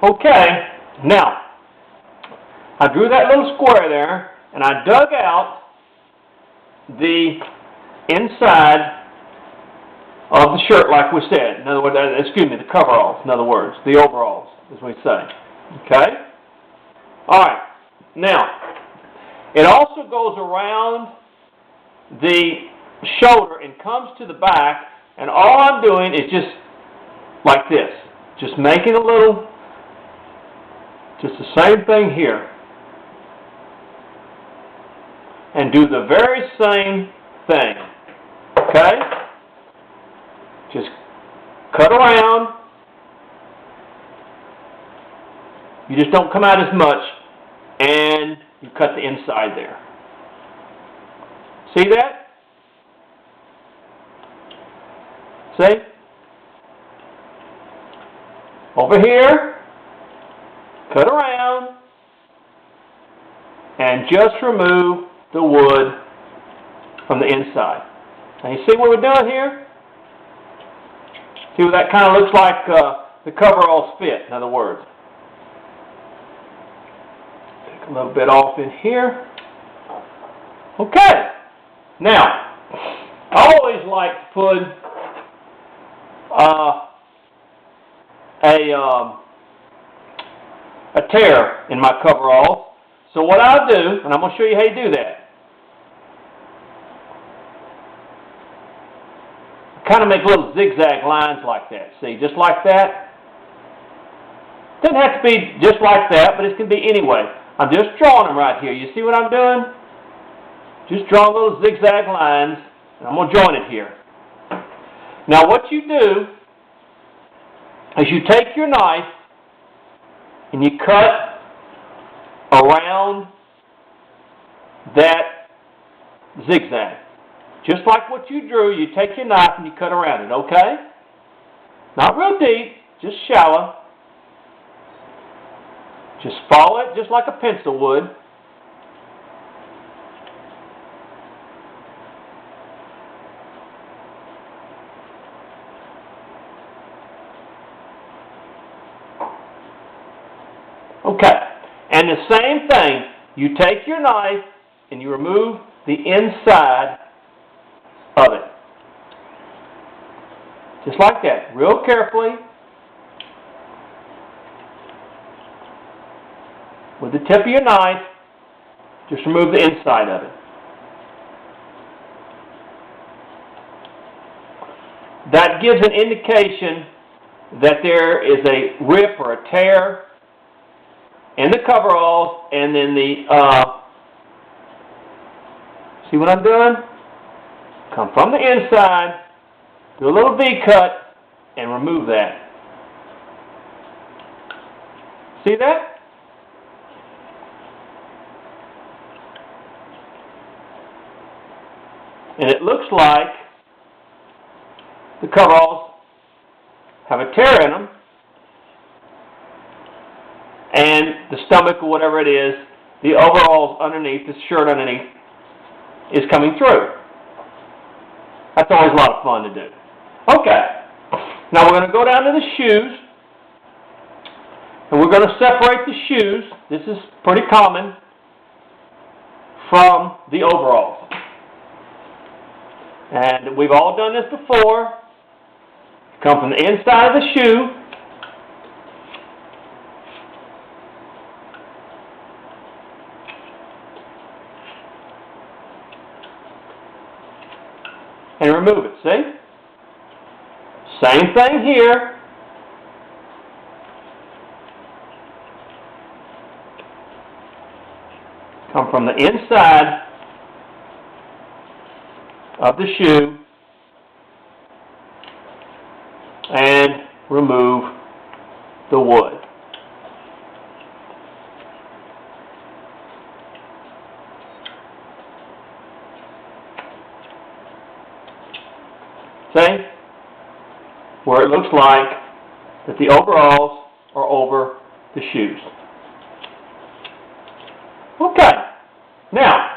Okay, now, I drew that little square there, and I dug out the inside of the shirt, like we said. In other words, the coveralls, in other words, the overalls, as we say. Okay? Alright, now, it also goes around the shoulder and comes to the back, and all I'm doing is just like this. Just making a little, just the same thing here. And do the very same thing. Okay? Just cut around. You just don't come out as much, and you cut the inside there. See that? See? Over here, cut around, and just remove the wood from the inside. Now you see what we're doing here? See what that kind of looks like the coveralls fit, in other words. Take a little bit off in here. Okay. Now, I always like to put a tear in my coveralls. So what I'll do, and I'm going to show you how you do that. Kind of make little zigzag lines like that. See, just like that. Doesn't have to be just like that, but it can be anyway. I'm just drawing them right here. You see what I'm doing? Just draw little zigzag lines, and I'm going to join it here. Now what you do is you take your knife and you cut around that zigzag. Just like what you drew, you take your knife and you cut around it, okay? Not real deep, just shallow. Just follow it just like a pencil would. Okay, and the same thing, you take your knife and you remove the inside of it. Just like that, real carefully. With the tip of your knife, just remove the inside of it. That gives an indication that there is a rip or a tear in the coveralls, and then see what I'm doing? Come from the inside, do a little V-cut, and remove that. See that? And it looks like the coveralls have a tear in them, and the stomach or whatever it is, the overalls underneath, the shirt underneath, is coming through. That's always a lot of fun to do. Okay, now we're going to go down to the shoes, and we're going to separate the shoes, this is pretty common, from the overalls. And we've all done this before. Come from the inside of the shoe, and remove it, see? Same thing here. Come from the inside of the shoe and remove the wood. See? Where it looks like that the overalls are over the shoes. Okay. Now,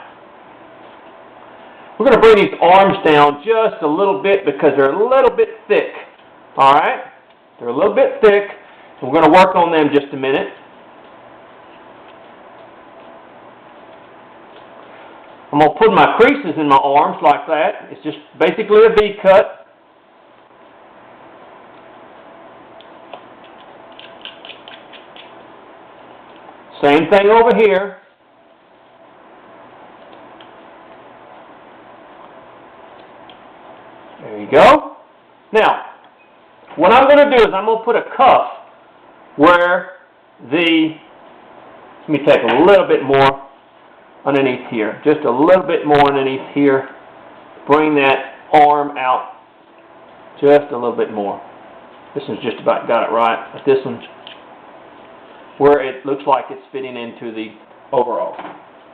we're going to bring these arms down just a little bit because they're a little bit thick. Alright? They're a little bit thick. We're going to work on them just a minute. I'm going to put my creases in my arms like that. It's just basically a V cut. Same thing over here. There you go. Now, what I'm going to do is I'm going to put a cuff where let me take a little bit more underneath here. Just a little bit more underneath here. Bring that arm out just a little bit more. This one's just about got it right, but this one, where it looks like it's fitting into the overall.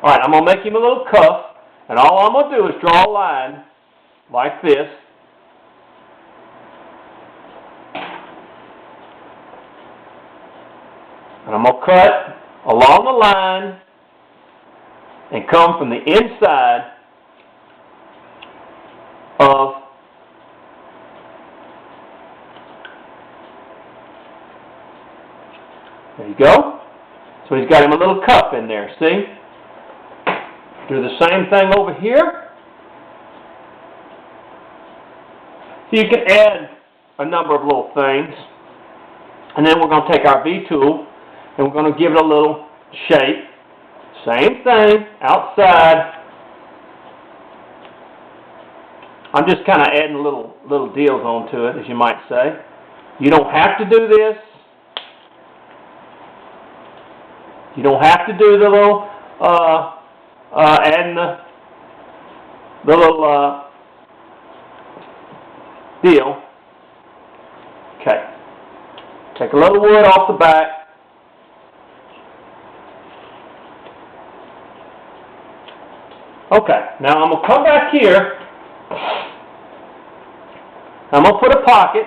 Alright, I'm going to make him a little cuff, and all I'm going to do is draw a line like this. And I'm going to cut along the line and come from the inside of there you go. So he's got him a little cuff in there, see? Do the same thing over here. So you can add a number of little things. And then we're going to take our V tool and we're going to give it a little shape. Same thing, outside. I'm just kind of adding little deals onto it, as you might say. You don't have to do this. You don't have to do the little, adding the little deal. Okay. Take a little wood off the back. Okay, now I'm going to come back here. I'm going to put a pocket